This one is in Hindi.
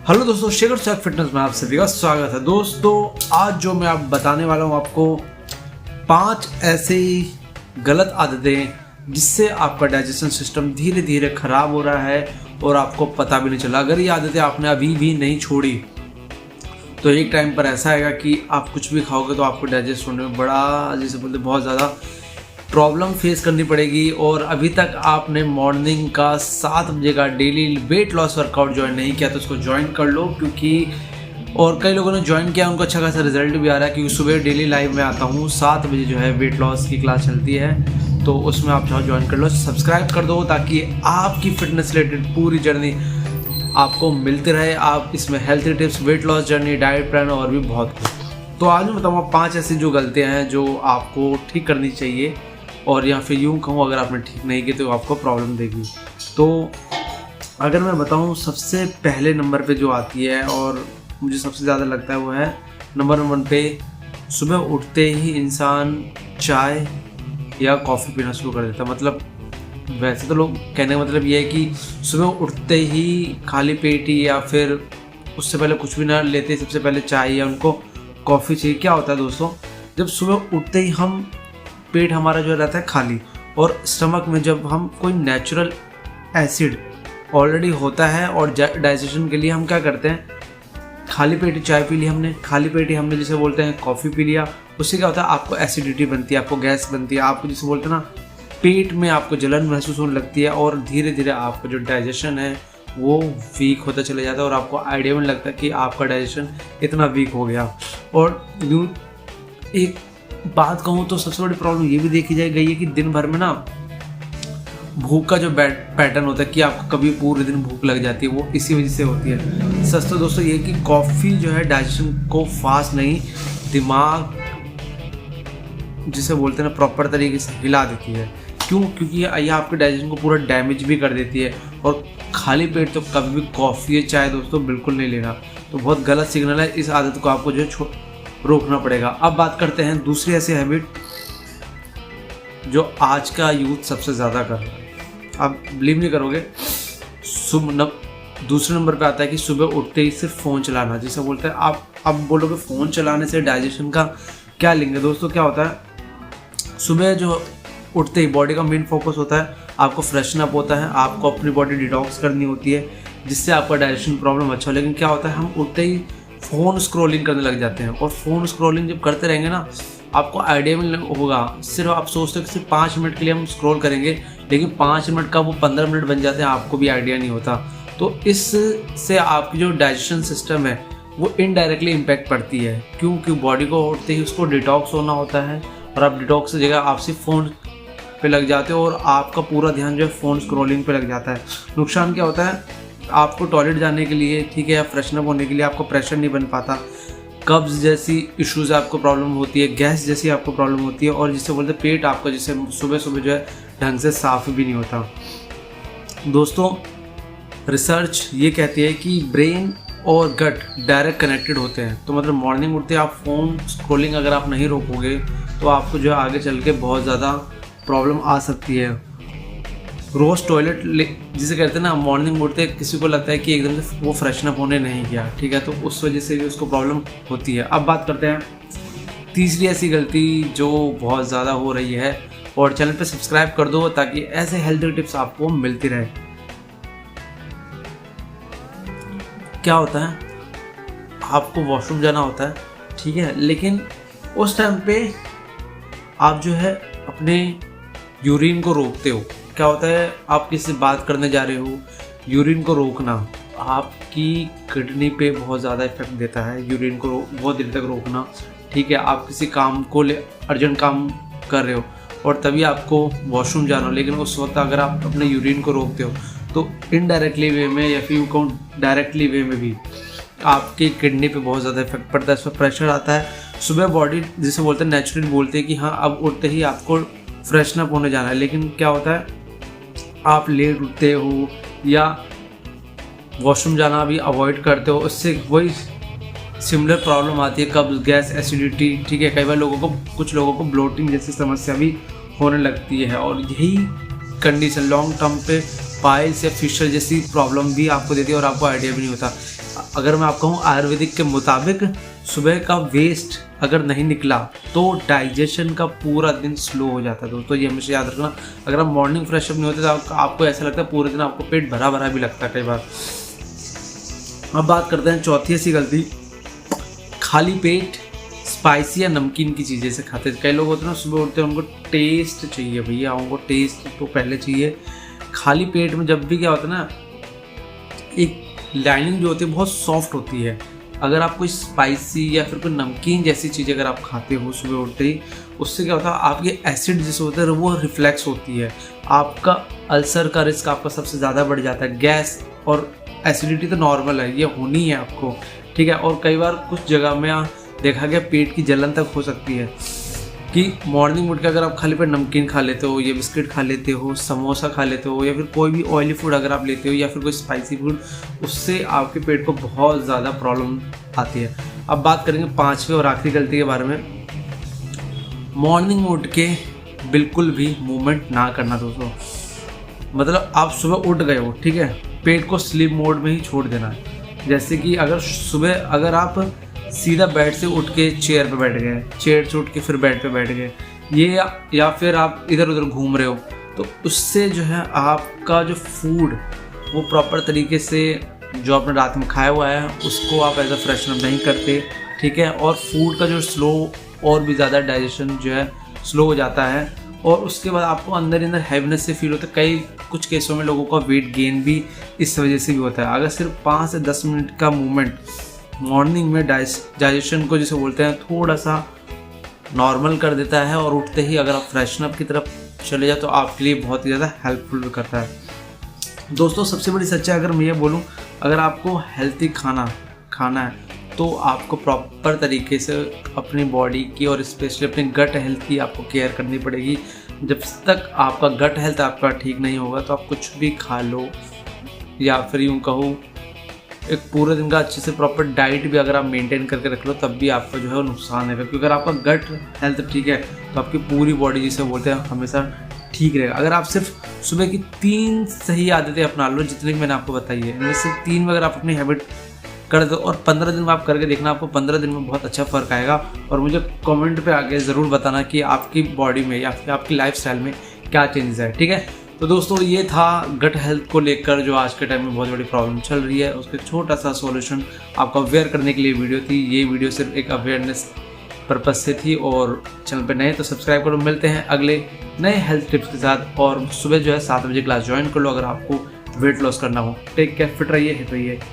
हेलो दोस्तों, शेखर सेल्फ फिटनेस में आप सभी का स्वागत है। दोस्तों आज जो मैं आप बताने वाला हूँ आपको 5 ऐसे गलत आदतें जिससे आपका डाइजेशन सिस्टम धीरे धीरे खराब हो रहा है और आपको पता भी नहीं चला। अगर ये आदतें आपने अभी भी नहीं छोड़ी तो एक टाइम पर ऐसा आएगा कि आप कुछ भी खाओगे तो आपको डाइजेस्ट होने में बड़ा, जैसे बोलते बहुत ज़्यादा प्रॉब्लम फेस करनी पड़ेगी। और अभी तक आपने मॉर्निंग का 7 बजे का daily weight loss workout join नहीं किया तो उसको ज्वाइन कर लो, क्योंकि और कई लोगों ने ज्वाइन किया, उनको अच्छा खासा रिजल्ट भी आ रहा है। क्योंकि सुबह डेली लाइव में आता हूँ 7 बजे जो है वेट लॉस की क्लास चलती है, तो उसमें आप चाहो ज्वाइन कर लो, सब्सक्राइब कर दो ताकि आपकी फिटनेस रिलेटेड पूरी जर्नी आपको मिलती रहे। आप इसमें health tips, weight loss journey, diet plan और भी बहुत कुछ। तो आज मैं बताऊँगा 5 ऐसी जो गलतियाँ हैं जो आपको ठीक करनी चाहिए, और या फिर यूँ कहूँ अगर आपने ठीक नहीं की तो आपको प्रॉब्लम देगी। तो अगर मैं बताऊँ सबसे पहले नंबर पे जो आती है और मुझे सबसे ज़्यादा लगता है वो है नंबर 1 पे, सुबह उठते ही इंसान चाय या कॉफ़ी पीना शुरू कर देता है। मतलब वैसे तो लोग कहने का मतलब ये है कि सुबह उठते ही खाली पेट ही या फिर उससे पहले कुछ भी ना लेते, सबसे पहले चाय या उनको कॉफ़ी चाहिए। क्या होता है दोस्तों, जब सुबह उठते ही हम पेट हमारा जो रहता है खाली, और स्टमक में जब हम कोई नेचुरल एसिड ऑलरेडी होता है और डाइजेशन के लिए हम क्या करते हैं, खाली पेट ही चाय पी ली हमने, खाली पेट ही हमने जिसे बोलते हैं कॉफ़ी पी लिया। उससे क्या होता है, आपको एसिडिटी बनती है, आपको गैस बनती है, आपको जिसे बोलते हैं ना पेट में आपको जलन महसूस होने लगती है, और धीरे धीरे आपका जो डाइजेशन है वो वीक होता चले जाता है और आपको आइडिया में लगता है कि आपका डाइजेशन इतना वीक हो गया। और यूँ एक बात कहूँ तो सबसे बड़ी प्रॉब्लम ये भी देखी गई है कि दिन भर में ना भूख का जो पैटर्न होता है कि आपको कभी पूरे दिन भूख लग जाती है, वो इसी वजह से होती है। सच तो दोस्तों ये कि कॉफ़ी जो है डाइजेशन को फास्ट नहीं, दिमाग जिसे बोलते हैं ना प्रॉपर तरीके से हिला देती है। क्यों? क्योंकि ये आपके डाइजेशन को पूरा डैमेज भी कर देती है। और खाली पेट तो कभी भी कॉफ़ी या चाय दोस्तों बिल्कुल नहीं लेना, तो बहुत गलत सिग्नल है। इस आदत को आपको जो है रोकना पड़ेगा। अब बात करते हैं दूसरी ऐसी हैबिट जो आज का यूथ सबसे ज़्यादा कर रहा है। आप बिलीव नहीं करोगे, दूसरे नंबर पे आता है कि सुबह उठते ही सिर्फ फ़ोन चलाना, जिसे बोलते हैं आप। अब बोलोगे फ़ोन चलाने से डाइजेशन का क्या लिंक है? दोस्तों क्या होता है, सुबह जो उठते ही बॉडी का मेन फोकस होता है, आपको फ्रेशन अप होता है, आपको अपनी बॉडी डिटॉक्स करनी होती है, जिससे आपका डाइजेशन प्रॉब्लम अच्छा हो। लेकिन क्या होता है, हम उठते ही फ़ोन स्क्रॉलिंग करने लग जाते हैं, और फ़ोन स्क्रॉलिंग जब करते रहेंगे ना, आपको आइडिया में होगा, सिर्फ आप सोचते हो कि सिर्फ 5 मिनट के लिए हम स्क्रॉल करेंगे, लेकिन 5 मिनट का वो 15 मिनट बन जाते हैं, आपको भी आइडिया नहीं होता। तो इससे आपकी जो डाइजेशन सिस्टम है वो इनडायरेक्टली इम्पैक्ट पड़ती है। क्योंकि बॉडी को उठते ही उसको डिटॉक्स होना होता है, और आप डिटॉक्स की जगह आप सिर्फ फ़ोन पे लग जाते हो और आपका पूरा ध्यान जो है फ़ोन स्क्रॉलिंग पे लग जाता है। नुकसान क्या होता है, आपको टॉयलेट जाने के लिए, ठीक है, या फ्रेशन अप होने के लिए आपको प्रेशर नहीं बन पाता, कब्ज़ जैसी इश्यूज़ आपको प्रॉब्लम होती है, गैस जैसी आपको प्रॉब्लम होती है, और जिससे बोलते हैं पेट आपका जिससे सुबह सुबह जो है ढंग से साफ़ भी नहीं होता। दोस्तों रिसर्च ये कहती है कि ब्रेन और गट डायरेक्ट कनेक्टेड होते हैं। तो मतलब मॉर्निंग उठते आप फ़ोन स्क्रॉलिंग अगर आप नहीं रोकोगे तो आपको जो है आगे चल के बहुत ज़्यादा प्रॉब्लम आ सकती है। रोज़ टॉयलेट जिसे कहते हैं ना, मॉर्निंग उठते किसी को लगता है कि एकदम से वो फ्रेशन अप होने नहीं गया, ठीक है, तो उस वजह से भी उसको प्रॉब्लम होती है। अब बात करते हैं तीसरी ऐसी गलती जो बहुत ज़्यादा हो रही है, और चैनल पे सब्सक्राइब कर दो ताकि ऐसे हेल्थ टिप्स आपको मिलती रहे। क्या होता है, आपको वॉशरूम जाना होता है, ठीक है, लेकिन उस टाइम पे आप जो है अपने यूरिन को रोकते हो। क्या होता है, आप किसी से बात करने जा रहे हो, यूरिन को रोकना आपकी किडनी पे बहुत ज़्यादा इफेक्ट देता है। यूरिन को बहुत देर तक रोकना, ठीक है, आप किसी काम को अर्जेंट काम कर रहे हो और तभी आपको वॉशरूम जाना हो, लेकिन उस वक्त अगर आप अपने यूरिन को रोकते हो तो इनडायरेक्टली वे में या फिर डायरेक्टली वे में भी आपकी किडनी पे बहुत ज़्यादा इफेक्ट पड़ता है, इस पर प्रेशर आता है। सुबह बॉडी जिसे बोलते हैं नेचुरली बोलते हैं कि हाँ अब उठते ही आपको फ्रेशन अप होने जाना है, लेकिन क्या होता है, आप लेट उठते हो या वॉशरूम जाना भी अवॉइड करते हो, उससे वही सिमिलर प्रॉब्लम आती है, कब्ज़, गैस, एसिडिटी, ठीक है। कई बार कुछ लोगों को ब्लोटिंग जैसी समस्या भी होने लगती है, और यही कंडीशन लॉन्ग टर्म पे पाइल्स या फिशर जैसी प्रॉब्लम भी आपको देती है और आपको आइडिया भी नहीं होता। अगर मैं आपको कहूँ आयुर्वेदिक के मुताबिक सुबह का वेस्ट अगर नहीं निकला तो डाइजेशन का पूरा दिन स्लो हो जाता है दोस्तों, ये हमेशा याद रखना। अगर आप मॉर्निंग फ्रेश अप नहीं होते तो आपको ऐसा लगता है पूरे दिन आपको पेट भरा भरा भी लगता है कई बार। अब बात करते हैं चौथी ऐसी गलती, खाली पेट स्पाइसी या नमकीन की चीज़ें से खाते। कई लोग होते हैं ना सुबह उठते हैं उनको टेस्ट चाहिए भैया, उनको टेस्ट तो पहले चाहिए। खाली पेट में जब भी क्या होता है ना, एक लाइनिंग जो होती है बहुत सॉफ्ट होती है। अगर आप कोई स्पाइसी या फिर कोई नमकीन जैसी चीज़ अगर आप खाते हो सुबह उठते ही, उससे क्या होता है आपके एसिड जैसे होते हैं वो रिफ्लेक्स होती है, आपका अल्सर का रिस्क आपका सबसे ज़्यादा बढ़ जाता है। गैस और एसिडिटी तो नॉर्मल है, ये होनी है आपको, ठीक है। और कई बार कुछ जगह में देखा गया पेट की जलन तक हो सकती है कि मॉर्निंग उठ के अगर आप खाली पेट नमकीन खा लेते हो या बिस्किट खा लेते हो, समोसा खा लेते हो या फिर कोई भी ऑयली फूड अगर आप लेते हो या फिर कोई स्पाइसी फूड, उससे आपके पेट को बहुत ज़्यादा प्रॉब्लम आती है। अब बात करेंगे पांचवी और आखिरी गलती के बारे में, मॉर्निंग में उठ के बिल्कुल भी मूवमेंट ना करना दोस्तों। मतलब आप सुबह उठ गए हो, ठीक है, पेट को स्लीप मोड में ही छोड़ देना है। जैसे कि अगर सुबह अगर आप सीधा बेड से उठ के चेयर पे बैठ गए, चेयर से उठ के फिर बेड पे बैठ गए, ये या फिर आप इधर उधर घूम रहे हो, तो उससे जो है आपका जो फूड वो प्रॉपर तरीके से जो आपने रात में खाया हुआ है उसको आप एज अ फ्रेशनर नहीं करते, ठीक है। और फूड का जो स्लो और भी ज़्यादा डाइजेशन जो है स्लो हो जाता है और उसके बाद आपको अंदर अंदर हैवीनेस से फील होता है। कुछ केसों में लोगों का वेट गेन भी इस वजह से भी होता है। अगर सिर्फ 5 से 10 मिनट का मूवमेंट मॉर्निंग में डाइजेशन को जिसे बोलते हैं थोड़ा सा नॉर्मल कर देता है और उठते ही अगर आप फ्रेशन अप की तरफ चले जाओ तो आपके लिए बहुत ही ज़्यादा हेल्पफुल भी करता है। दोस्तों सबसे बड़ी सच्चाई अगर मैं ये बोलूँ, अगर आपको हेल्थी खाना है तो आपको प्रॉपर तरीके से अपनी बॉडी की और स्पेशली अपने गट हेल्थ की आपको केयर करनी पड़ेगी। जब तक आपका गट हेल्थ आपका ठीक नहीं होगा तो आप कुछ भी खा लो या फिर यूँ कहो एक पूरे दिन का अच्छे से प्रॉपर डाइट भी अगर आप मेंटेन करके रख लो तब भी आपका जो है वो नुकसान है। क्योंकि अगर आपका गट हेल्थ ठीक है तो आपकी पूरी बॉडी जिसे बोलते हैं हमेशा ठीक रहेगा। अगर आप सिर्फ सुबह की 3 सही आदतें अपना लो जितनी मैंने आपको बताई है, इनमें से 3 में अगर आप अपनी हैबिट कर दो और 15 दिन में आप करके देखना, आपको 15 दिन में बहुत अच्छा फ़र्क आएगा। और मुझे कमेंट पे आके ज़रूर बताना कि आपकी बॉडी में या फिर आपकी लाइफस्टाइल में क्या चेंजेस है, ठीक है। तो दोस्तों ये था गट हेल्थ को लेकर जो आज के टाइम में बहुत बड़ी प्रॉब्लम चल रही है, उसके छोटा सा सॉल्यूशन आपको अवेयर करने के लिए वीडियो थी। ये वीडियो सिर्फ एक अवेयरनेस पर्पज से थी और चैनल पे नए तो सब्सक्राइब करो। मिलते हैं अगले नए हेल्थ टिप्स के साथ और सुबह जो है 7 बजे क्लास ज्वाइन कर लो अगर आपको वेट लॉस करना हो। टेक केयर, फिट रहिए, हिट रहिए।